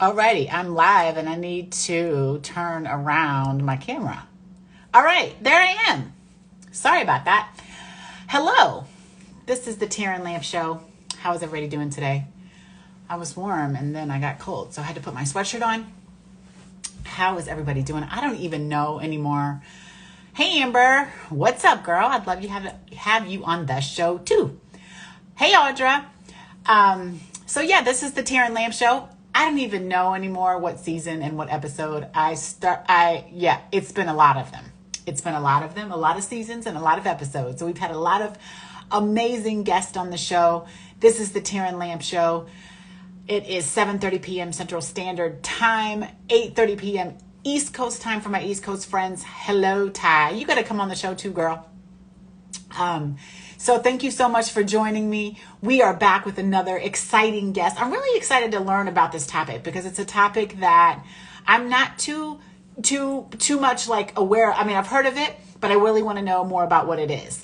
Alrighty, I'm live and I need to turn around my camera. All right, there I am. Sorry about that. Hello, this is the Taryn Lamp Show. How is everybody doing today? I was warm and then I got cold, so I had to put my sweatshirt on. How is everybody doing? I don't even know anymore. Hey Amber, what's up, girl? I'd love to have you on the show too. Hey Audra. So yeah, this is the Taryn Lamp Show. I don't even know anymore what season and what episode it's been a lot of them. It's been a lot of them, a lot of seasons and a lot of episodes. So we've had a lot of amazing guests on the show. This is the Taryn Lamp Show. It is 7:30 p.m. Central Standard Time, 8:30 p.m. East Coast time for my East Coast friends. Hello, Ty. You got to come on the show too, girl. So thank you so much for joining me. We are back with another exciting guest. I'm really excited to learn about this topic because it's a topic that I'm not too much like aware. I mean, I've heard of it, but I really want to know more about what it is.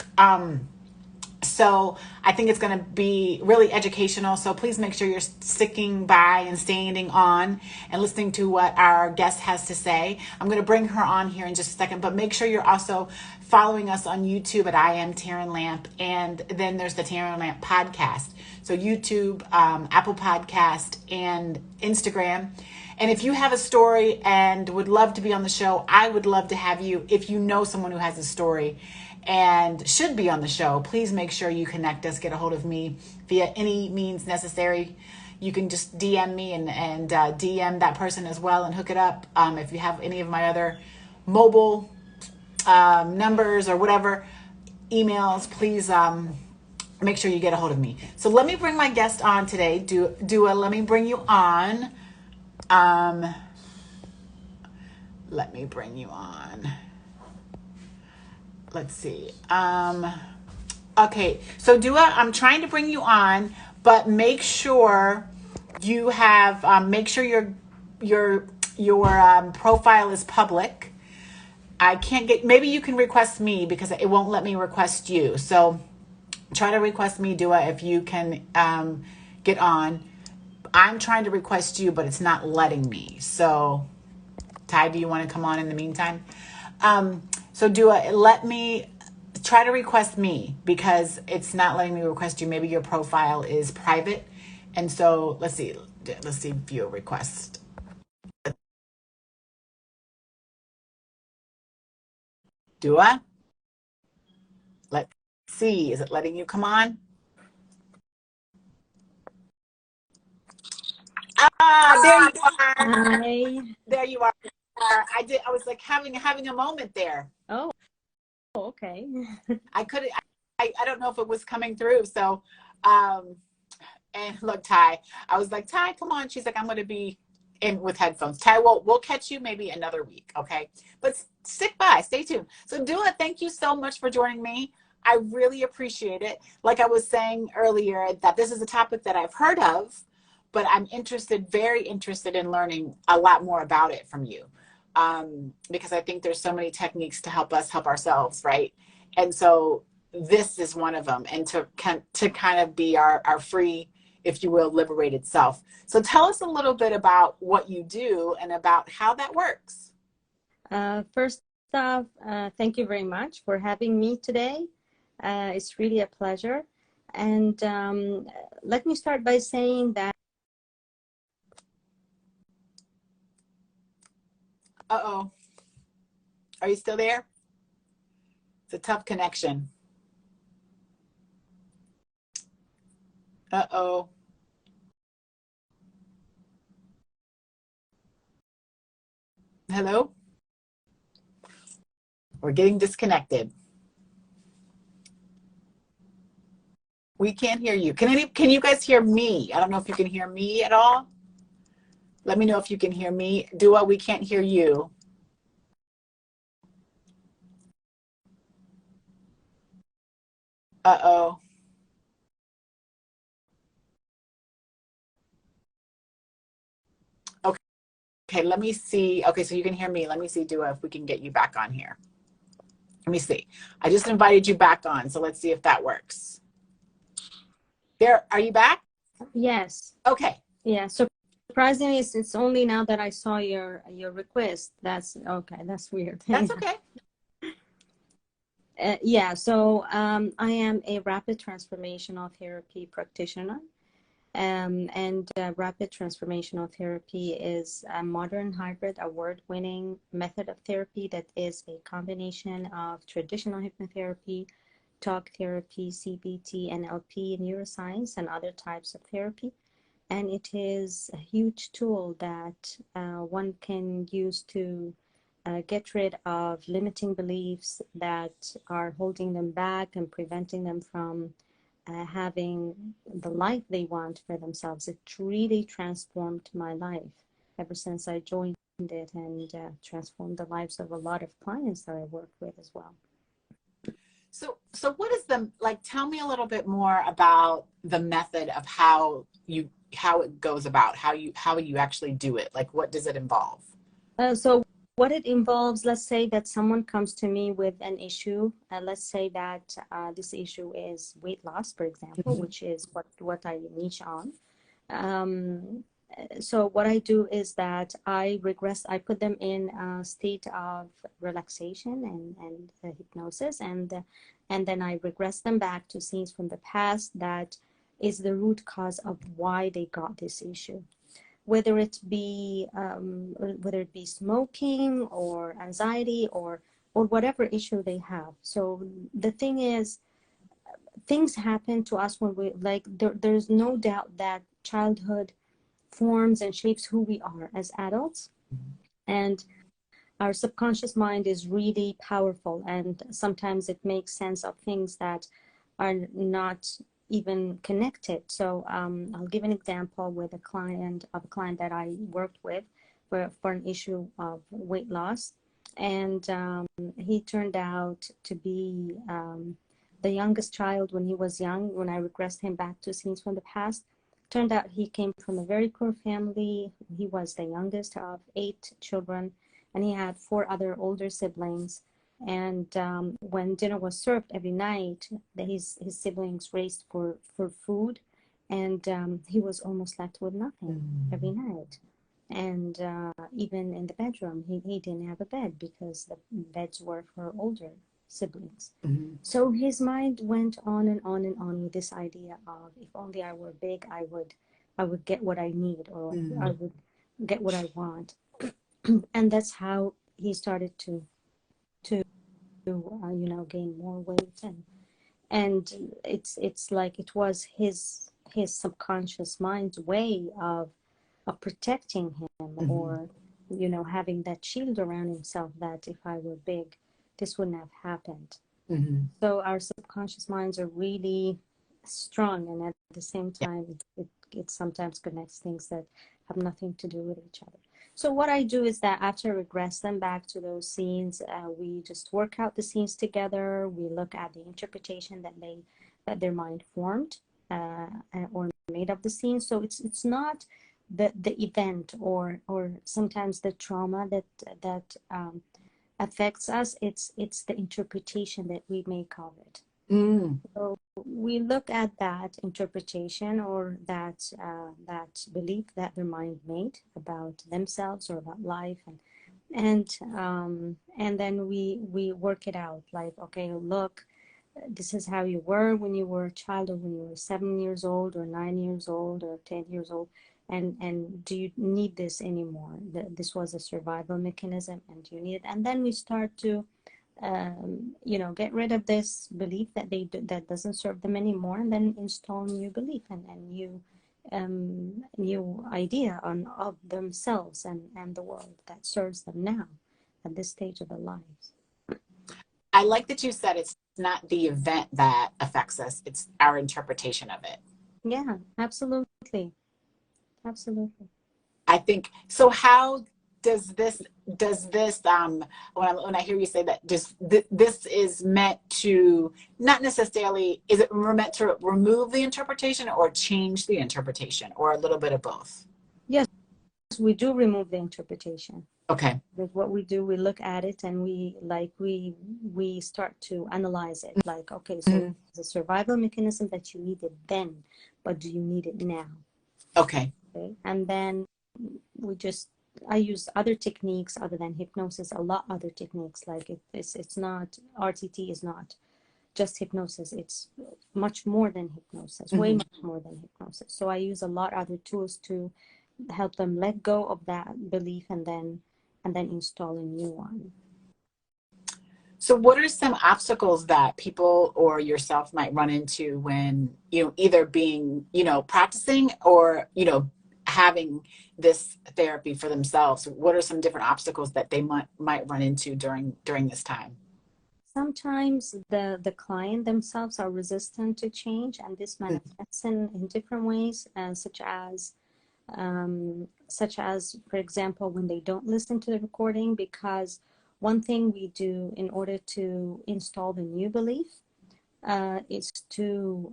So I think it's going to be really educational. So please make sure you're sticking by and standing on and listening to what our guest has to say. I'm going to bring her on here in just a second, but make sure you're also following us on YouTube at I Am Taryn Lamp. And then there's the Taryn Lamp podcast. So YouTube, Apple Podcast, and Instagram. And if you have a story and would love to be on the show, I would love to have you. If you know someone who has a story and should be on the show, please make sure you connect us, get a hold of me via any means necessary. You can just DM me and DM that person as well and hook it up. If you have any of my other mobile numbers or whatever, emails, please make sure you get a hold of me. So let me bring my guest on today. Dua, let me bring you on. Let me bring you on. Let's see. Okay. So Dua, I'm trying to bring you on, but make sure you have, make sure your profile is public. I can't get, maybe you can request me because it won't let me request you. So try to request me, Dua, if you can, get on. I'm trying to request you, but it's not letting me. So Ty, do you want to come on in the meantime? So Dua, let me try to request me because it's not letting me request you. Maybe your profile is private. And so let's see view request. Dua, let's see. Is it letting you come on? Ah, there you are. Hi. There you are. I was like having a moment there. Oh, okay. I couldn't. I don't know if it was coming through. So, and look, Ty. I was like, Ty, come on. She's like, I'm going to be in with headphones. Ty, we'll catch you maybe another week, okay? But stick by, stay tuned. So, Dua, thank you so much for joining me. I really appreciate it. Like I was saying earlier, that this is a topic that I've heard of, but I'm very interested in learning a lot more about it from you. Because I think there's so many techniques to help us help ourselves, right? And so this is one of them, and to kind of be our free, if you will, liberated self. So tell us a little bit about what you do and about how that works. First off, thank you very much for having me today. It's really a pleasure. And let me start by saying that. Uh-oh. Are you still there? It's a tough connection. Uh-oh. Hello? We're getting disconnected. We can't hear you. Can you guys hear me? I don't know if you can hear me at all. Let me know if you can hear me. Dua, we can't hear you. Uh-oh. Okay, let me see. Okay, so you can hear me. Let me see, Dua, if we can get you back on here. Let me see. I just invited you back on, so let's see if that works. There, are you back? Yes. Okay. Yeah, so surprisingly, it's only now that I saw your request. That's okay. That's weird. That's Yeah. okay. Yeah. So I am a rapid transformational therapy practitioner. And rapid transformational therapy is a modern hybrid award-winning method of therapy that is a combination of traditional hypnotherapy, talk therapy, CBT, NLP, neuroscience, and other types of therapy. And it is a huge tool that one can use to get rid of limiting beliefs that are holding them back and preventing them from having the life they want for themselves. It really transformed my life ever since I joined it, and transformed the lives of a lot of clients that I work with as well. So what is the, like, tell me a little bit more about the method of how it goes about, how you actually do it. Like, what does it involve? So what it involves, let's say that someone comes to me with an issue. Let's say that this issue is weight loss, for example, which is what I niche on. Um, so what I do is that I put them in a state of relaxation and hypnosis, and then I regress them back to scenes from the past that is the root cause of why they got this issue, whether it be smoking or anxiety or whatever issue they have. So the thing is, things happen to us when we there's no doubt that childhood forms and shapes who we are as adults, and our subconscious mind is really powerful, and sometimes it makes sense of things that are not even connected. So I'll give an example with a client that I worked with for an issue of weight loss, and he turned out to be the youngest child when he was young. When I regressed him back to scenes from the past, turned out he came from a very poor family. He was the youngest of 8 children, and he had 4 other older siblings. And when dinner was served every night, his siblings raced for food, and he was almost left with nothing every night. And even in the bedroom, he didn't have a bed because the beds were for older siblings. Mm-hmm. So his mind went on and on and on with this idea of, if only I were big, I would get what I need, or I would get what I want. And that's how he started to gain more weight, and it's like it was his subconscious mind's way of protecting him, Mm-hmm. or having that shield around himself, that if I were big, this wouldn't have happened. Mm-hmm. So our subconscious minds are really strong, and at the same Yeah. time, it sometimes connects things that have nothing to do with each other. So what I do is that after I regress them back to those scenes, we just work out the scenes together. We look at the interpretation that their mind formed or made of the scene. So it's not the event or sometimes the trauma that affects us. It's the interpretation that we make of it. Mm. So we look at that interpretation, or that belief that their mind made about themselves or about life, and then we work it out. Like, okay, look, this is how you were when you were a child, or when you were 7 years old, or 9 years old, or 10 years old, and do you need this anymore? This was a survival mechanism, and do you need it? And then we start to get rid of this belief that doesn't serve them anymore, and then install new belief and new idea of themselves and the world that serves them now at this stage of their lives. I like that you said it's not the event that affects us, it's our interpretation of it. Yeah, absolutely. Absolutely. I think so. How does this when I hear you say that, just this is meant to, not necessarily, is it meant to remove the interpretation or change the interpretation, or a little bit of both? Yes, we do remove the interpretation. Okay. But what we do, we look at it, and we start to analyze it. Like, okay, so Mm-hmm. it's a survival mechanism that you needed then, but do you need it now? Okay. Okay. And then we just I use other techniques other than hypnosis, a lot other techniques. Like it's not, RTT is not just hypnosis. It's much more than hypnosis, way Mm-hmm. much more than hypnosis. So I use a lot other tools to help them let go of that belief and then install a new one. So what are some obstacles that people or yourself might run into when, either being, practicing or, having this therapy for themselves? What are some different obstacles that they might run into during this time? Sometimes the client themselves are resistant to change, and this manifests in different ways, such as, for example, when they don't listen to the recording. Because one thing we do in order to install the new belief is to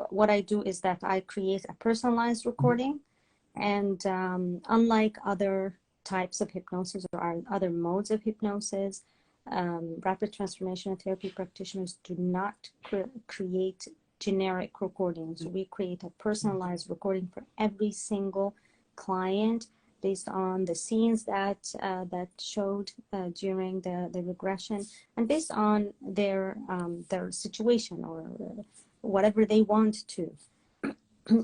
what I do is that I create a personalized recording, and unlike other types of hypnosis or other modes of hypnosis, rapid transformational therapy practitioners do not create generic recordings. We create a personalized recording for every single client based on the scenes that showed during the regression, and based on their situation or whatever they want to.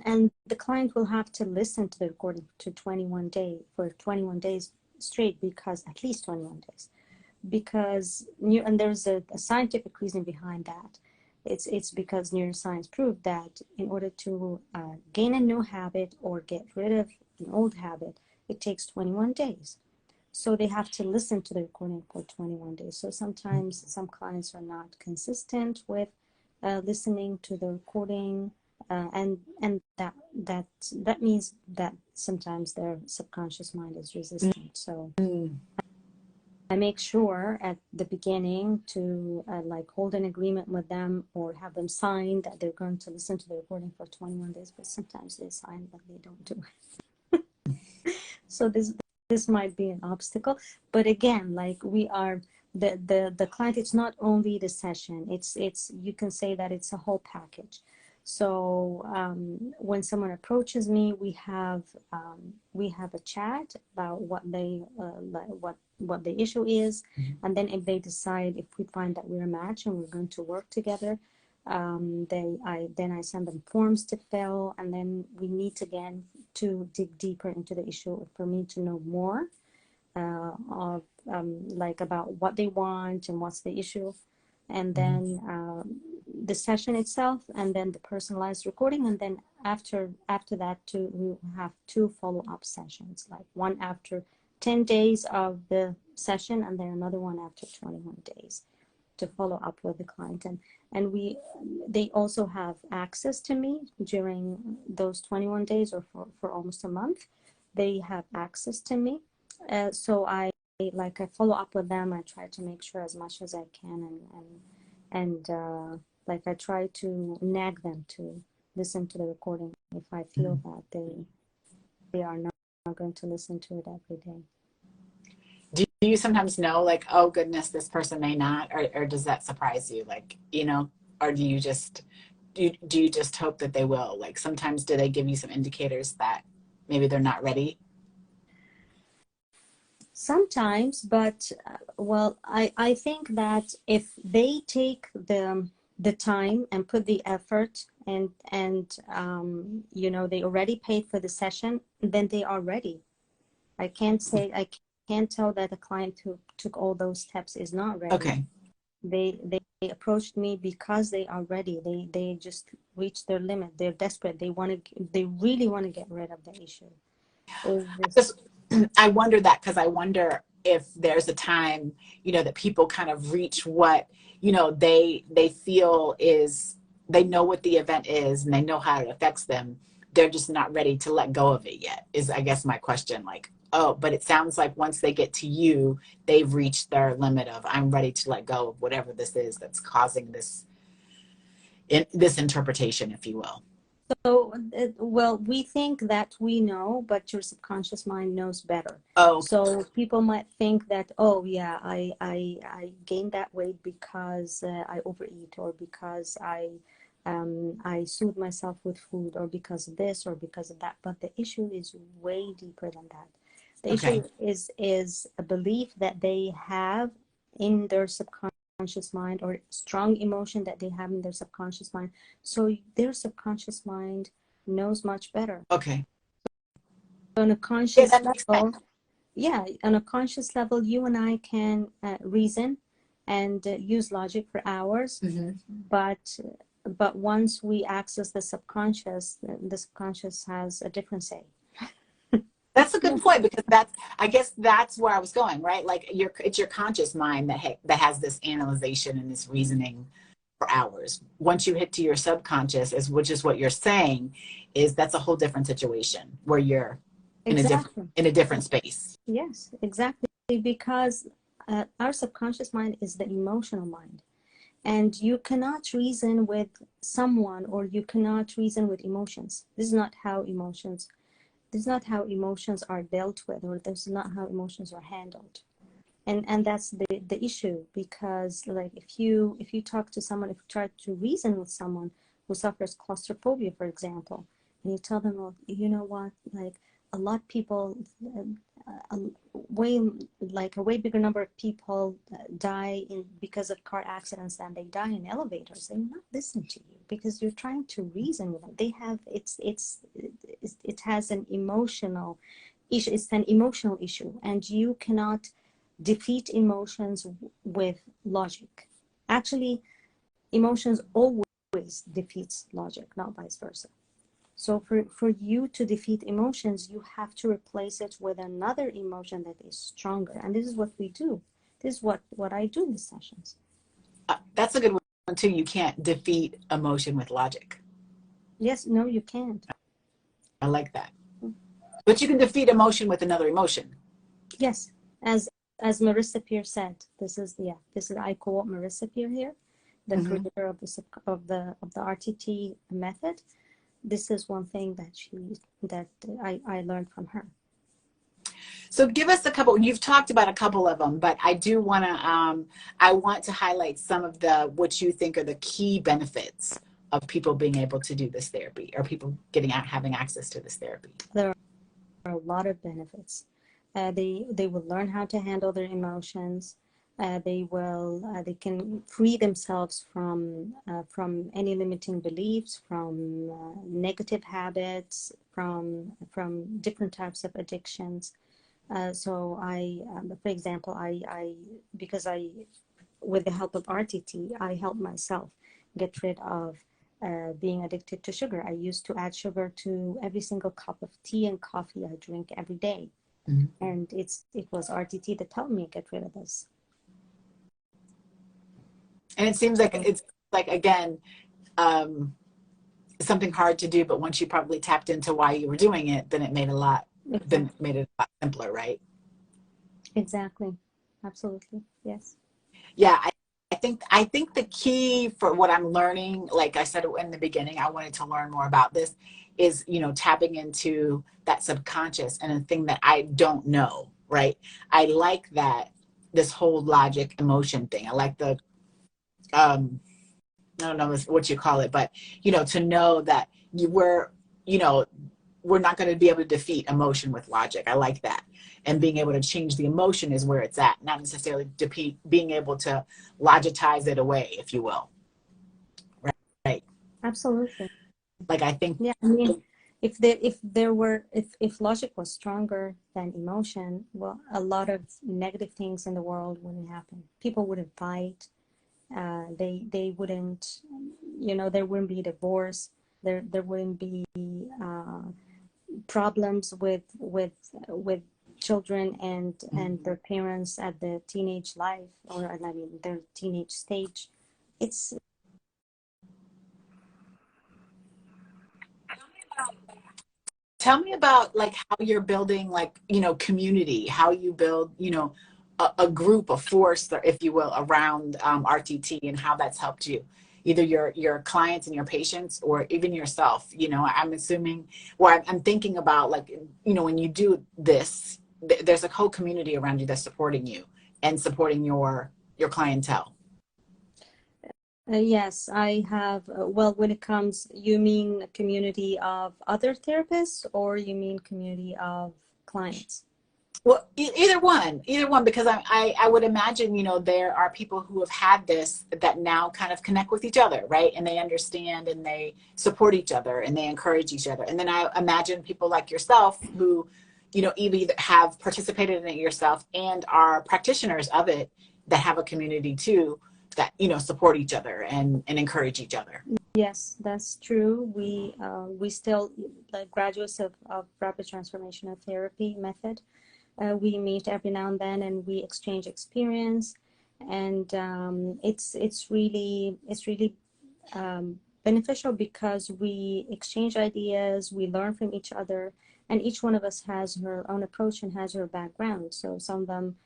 And the client will have to listen to the recording for 21 days straight, because at least 21 days, because and there's a scientific reason behind that. It's because neuroscience proved that in order to gain a new habit or get rid of an old habit, it takes 21 days. So they have to listen to the recording for 21 days. So sometimes some clients are not consistent with listening to the recording, and that means that sometimes their subconscious mind is resistant. So I make sure at the beginning to like hold an agreement with them or have them sign that they're going to listen to the recording for 21 days, but sometimes they sign but they don't do it. So this might be an obstacle, but again, like we are the client, it's not only the session, it's you can say that it's a whole package. So when someone approaches me, we have a chat about what they what the issue is, and then if they decide, if we find that we're a match and we're going to work together, I send them forms to fill, and then we meet again to dig deeper into the issue for me to know more of like about what they want and what's the issue, and then the session itself, and then the personalized recording, and then after that we have two follow-up sessions, like one after 10 days of the session, and then another one after 21 days to follow up with the client. And they also have access to me during those 21 days, or for almost a month. They have access to me, so I follow up with them. I try to make sure as much as I can, and like I try to nag them to listen to the recording if I feel that they are not going to listen to it every day. Do you sometimes know, like, oh goodness, this person may not, or does that surprise you? Like, or do you just hope that they will? Like, sometimes do they give you some indicators that maybe they're not ready? Sometimes, but well, I think that if they take the time and put the effort, and they already paid for the session, then they are ready. I can't tell that a client who took all those steps is not ready. Okay. They approached me because they are ready. They just reached their limit. They're desperate. They really want to get rid of the issue. I wonder that, because I wonder if there's a time, that people kind of reach what, they feel is, they know what the event is and they know how it affects them. They're just not ready to let go of it yet, is I guess my question. Like, oh, but it sounds like once they get to you, they've reached their limit of, I'm ready to let go of whatever this is that's causing this interpretation, if you will. So, well, we think that we know, but your subconscious mind knows better. Oh, so people might think that, oh yeah, I gained that weight because I overeat, or because I soothe myself with food, or because of this or because of that. But the issue is way deeper than that. The issue Okay. is a belief that they have in their subconscious mind, or strong emotion that they have in their subconscious mind. So their subconscious mind knows much better. Okay. On a Yeah, conscious that makes sense. level, yeah, on a conscious level, you and I can reason and use logic for hours, Hmm. but once we access the subconscious has a different say. That's a good point, because that's, I guess that's where I was going, right? Like it's your conscious mind that has this analyzation and this reasoning for hours. Once you hit to your subconscious, which is what you're saying, is that's a whole different situation where you're Exactly. in a different space. Yes, exactly. Because our subconscious mind is the emotional mind. And you cannot reason with someone, or you cannot reason with emotions. This is not how emotions are dealt with, or this is not how emotions are handled. And that's the issue. Because like if you talk to someone, if you try to reason with someone who suffers claustrophobia, for example, and you tell them, well, you know what, like a lot of people, a way like a way bigger number of people die because of car accidents than they die in elevators. They will not listen to you because you're trying to reason with them. They have it has an emotional issue. It's an emotional issue, and you cannot defeat emotions with logic. Actually, emotions always defeats logic, not vice versa. So for you to defeat emotions, you have to replace it with another emotion that is stronger. And this is what we do. This is what I do in the sessions. That's a good one too. You can't defeat emotion with logic. Yes, no, you can't. I like that. But you can defeat emotion with another emotion. Yes, as Marissa Peer said, this is I quote Marissa Peer here, the Mm-hmm. creator of the RTT method. This is one thing that I learned from her. So give us a couple. You've talked about a couple of them, but I do want to. I want to highlight some of the what you think are the key benefits of people being able to do this therapy, or people having access to this therapy. There are a lot of benefits. They will learn how to handle their emotions. They can free themselves from any limiting beliefs, from negative habits, from different types of addictions. So for example, because with the help of RTT, I helped myself get rid of being addicted to sugar. I used to add sugar to every single cup of tea and coffee I drink every day. Mm-hmm. And it was RTT that helped me get rid of this. And it seems like it's like, again, um, something hard to do, but once you probably tapped into why you were doing it, then it made it a lot simpler, right? Exactly. Absolutely. Yes. Yeah, I think the key for what I'm learning, like I said in the beginning, I wanted to learn more about this, is, tapping into that subconscious and a thing that I don't know, right? I like that, this whole logic emotion thing. I like the um I don't know what you call it, but to know that you know, we're not going to be able to defeat emotion with logic. I like that. And being able to change the emotion is where it's at, not necessarily being able to logicize it away, if you will. Right. Absolutely. Like, I think, Yeah. I mean, if logic was stronger than emotion, well, a lot of negative things in the world wouldn't happen. People wouldn't fight. They wouldn't, there wouldn't be divorce. There wouldn't be problems with children and their parents at the teenage life, or I mean their teenage stage. It's tell me about, like, how you're building, like, community, how you build, a group, a force, if you will, around RTT, and how that's helped you, either your clients and your patients, or even yourself. I'm assuming, or I'm thinking about, like, when you do this, there's a whole community around you that's supporting you and supporting your clientele. Yes, I have. Well, when it comes, you mean a community of other therapists, or you mean community of clients? Well, either one, because I would imagine, you know, there are people who have had this that now kind of connect with each other, right? And they understand and they support each other and they encourage each other. And then I imagine people like yourself who, you know, either have participated in it yourself and are practitioners of it that have a community too that, you know, support each other and encourage each other. Yes, that's true. We still, like graduates of rapid transformational therapy method, we meet every now and then and we exchange experience, and it's really beneficial because we exchange ideas, we learn from each other, and each one of us has her own approach and has her background. So some of them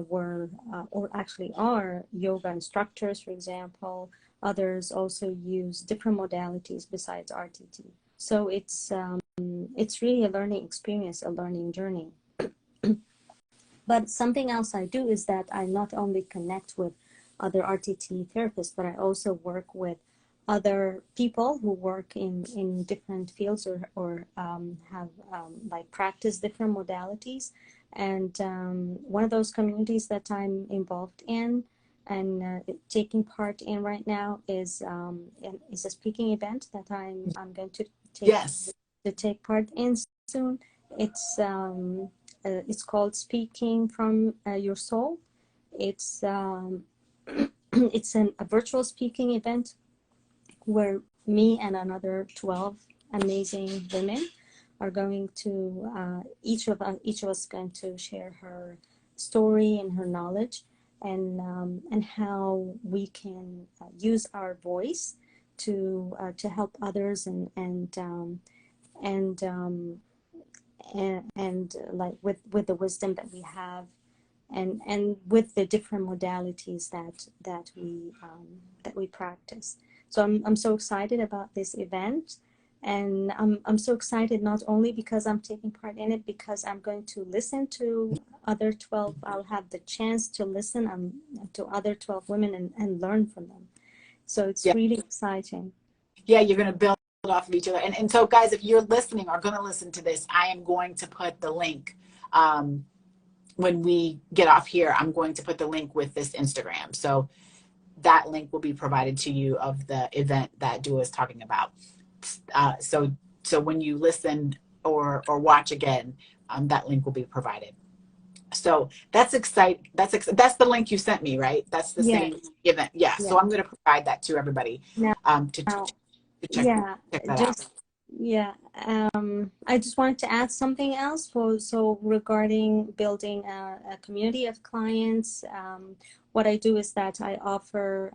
were or actually are yoga instructors, for example. Others also use different modalities besides RTT. So it's really a learning experience, a learning journey. But something else I do is that I not only connect with other RTT therapists, but I also work with other people who work in different fields or have like practice different modalities. And one of those communities that I'm involved in and taking part in right now is a speaking event that I'm going to take Yes. part in soon. It's it's called Speaking from Your Soul. It's it's a virtual speaking event where me and another 12 amazing women are going to each of us going to share her story and her knowledge, and how we can use our voice to help others and um, and like with the wisdom that we have, and with the different modalities that we practice. So I'm so excited about this event, and I'm so excited not only because I'm taking part in it, because I'm going to listen to other 12. I'll have the chance to listen to other 12 women and learn from them. So it's Yeah. really exciting. Yeah, you're going to build off of each other. And so, guys, if you're listening or going to listen to this, I am going to put the link. When we get off here, I'm going to put the link with this Instagram. So that link will be provided to you of the event that Dua is talking about. So when you listen or watch again, that link will be provided. So that's exciting. That's the link you sent me, right? That's the Yeah, same event. Yeah. yeah. So I'm going to provide that to everybody Now, to yeah, check that out. just yeah. I just wanted to add something else for so regarding building a community of clients. What I do is that I offer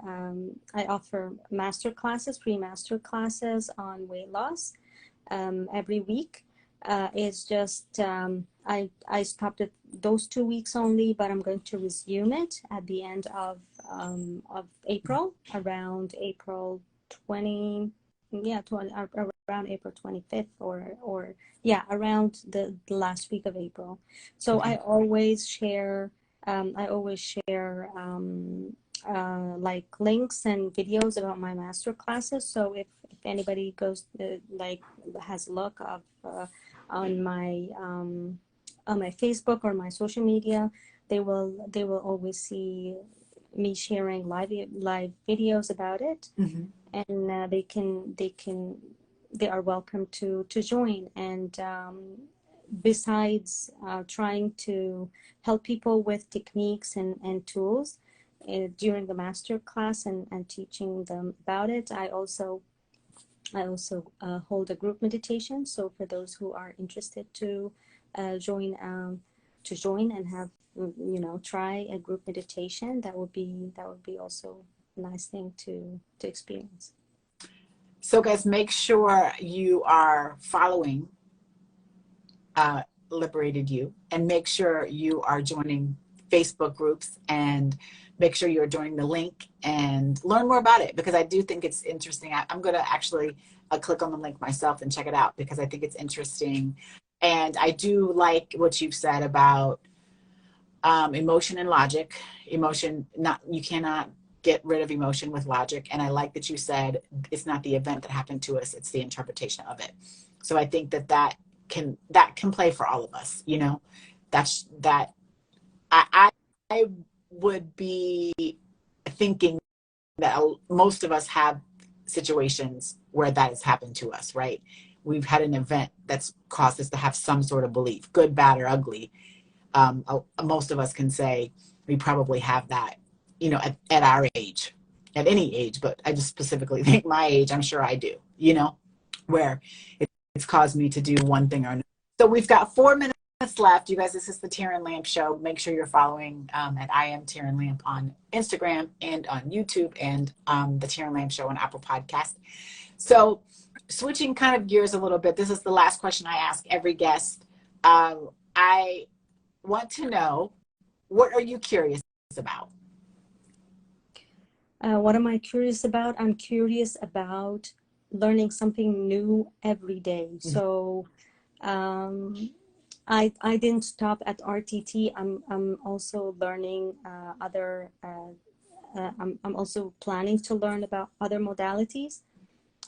master classes, free master classes on weight loss every week. It's just I stopped at those 2 weeks only, but I'm going to resume it at the end of April, around April 20, yeah, 20, around April 25th or yeah, around the last week of April. So Okay. I always share like links and videos about my master classes. So if anybody goes like has a look of on my on my Facebook or my social media, they will always see me sharing live videos about it, Mm-hmm. and they are welcome to join. And besides trying to help people with techniques and tools during the master class and teaching them about it, I also hold a group meditation. So for those who are interested join to join and have try a group meditation, that would be also a nice thing to experience. So, guys, make sure you are following Liberated You, and make sure you are joining Facebook groups, and make sure you're joining the link and learn more about it, because I do think it's interesting. I'm going to actually click on the link myself and check it out because I think it's interesting. And I do like what you've said about emotion and logic. Emotion, not, you cannot get rid of emotion with logic. And I like that you said it's not the event that happened to us, it's the interpretation of it. So I think that can play for all of us, you know. That's that I would be thinking that most of us have situations where that has happened to us, right? We've had an event that's caused us to have some sort of belief, good, bad, or ugly. Most of us can say we probably have that, you know, at our age, at any age, but I just specifically think my age, I'm sure I do, you know, where it's caused me to do one thing or another. So we've got 4 minutes left. You guys, this is the Taryn Lamp Show. Make sure you're following at I am Taryn Lamp on Instagram and on YouTube, and the Taryn Lamp Show on Apple Podcast. So switching kind of gears a little bit, this is the last question I ask every guest. I want to know, what are you curious about? What am I curious about? I'm curious about learning something new every day. Mm-hmm. So I didn't stop at RTT. I'm also learning other. I'm also planning to learn about other modalities.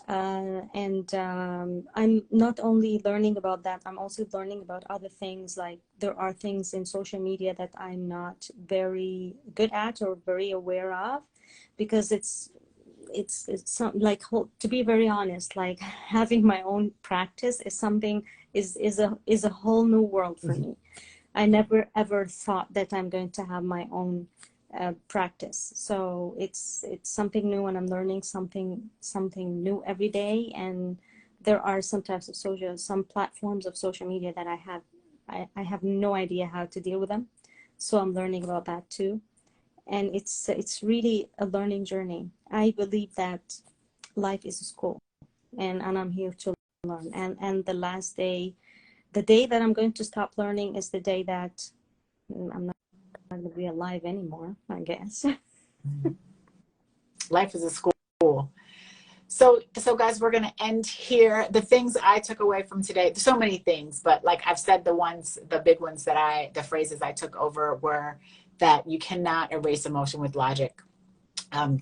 And I'm not only learning about that, I'm also learning about other things. Like there are things in social media that I'm not very good at or very aware of, because it's like, to be very honest, like having my own practice is something is a whole new world for me. I never ever thought that I'm going to have my own practice. So it's something new, and I'm learning something new every day. And there are some platforms of social media that I have no idea how to deal with them. So I'm learning about that too. And it's really a learning journey. I believe that life is a school, and I'm here to learn. And the day that I'm going to stop learning is the day that I'm not going to be alive anymore, I guess. Life is a school. So guys, we're going to end here. The things I took away from today, so many things, but like I've said, the big ones the phrases I took over were that you cannot erase emotion with logic.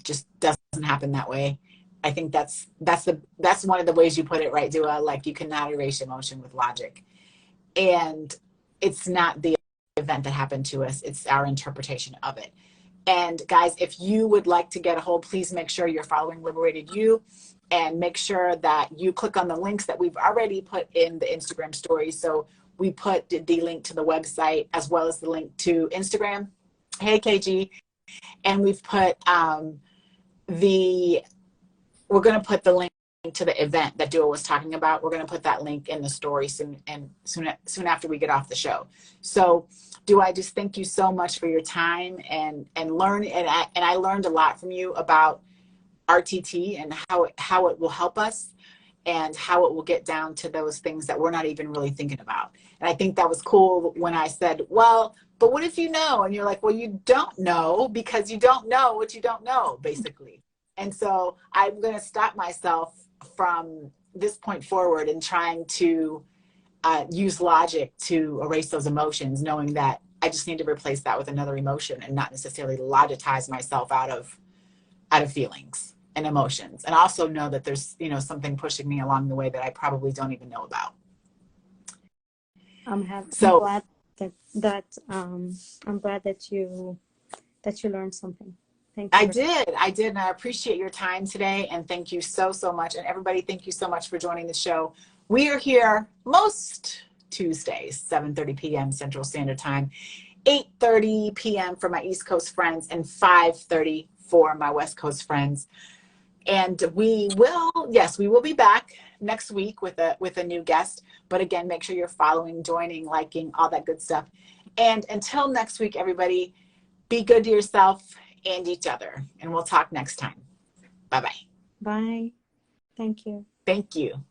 Just doesn't happen that way. I think that's one of the ways you put it, right, Dua? Like, you cannot erase emotion with logic. And it's not the event that happened to us, it's our interpretation of it. And guys, if you would like to get a hold, please make sure you're following Liberated You, and make sure that you click on the links that we've already put in the Instagram story. So we put the link to the website as well as the link to Instagram. Hey, KG. And we've put we're going to put the link to the event that Dua was talking about. We're going to put that link in the story soon after we get off the show. So Dua, I just thank you so much for your time and learn. And I learned a lot from you about RTT and how it will help us, and how it will get down to those things that we're not even really thinking about. And I think that was cool when I said, well, but what if you know? And you're like, well, you don't know, because you don't know what you don't know, basically. And so I'm going to stop myself from this point forward in trying to use logic to erase those emotions, knowing that I just need to replace that with another emotion, and not necessarily logicize myself out of feelings and emotions. And also know that there's, you know, something pushing me along the way that I probably don't even know about. I'm glad that you learned something. Thank you. I did. And I appreciate your time today. And thank you so much. And everybody, thank you so much for joining the show. We are here most Tuesdays, 7:30 p.m. Central Standard Time, 8:30 p.m. for my East Coast friends, and 5:30 for my West Coast friends. And we will be back next week with a new guest. But again, make sure you're following, joining, liking, all that good stuff. And until next week, everybody, be good to yourself and each other. And we'll talk next time. Bye-bye. Bye. Thank you. Thank you.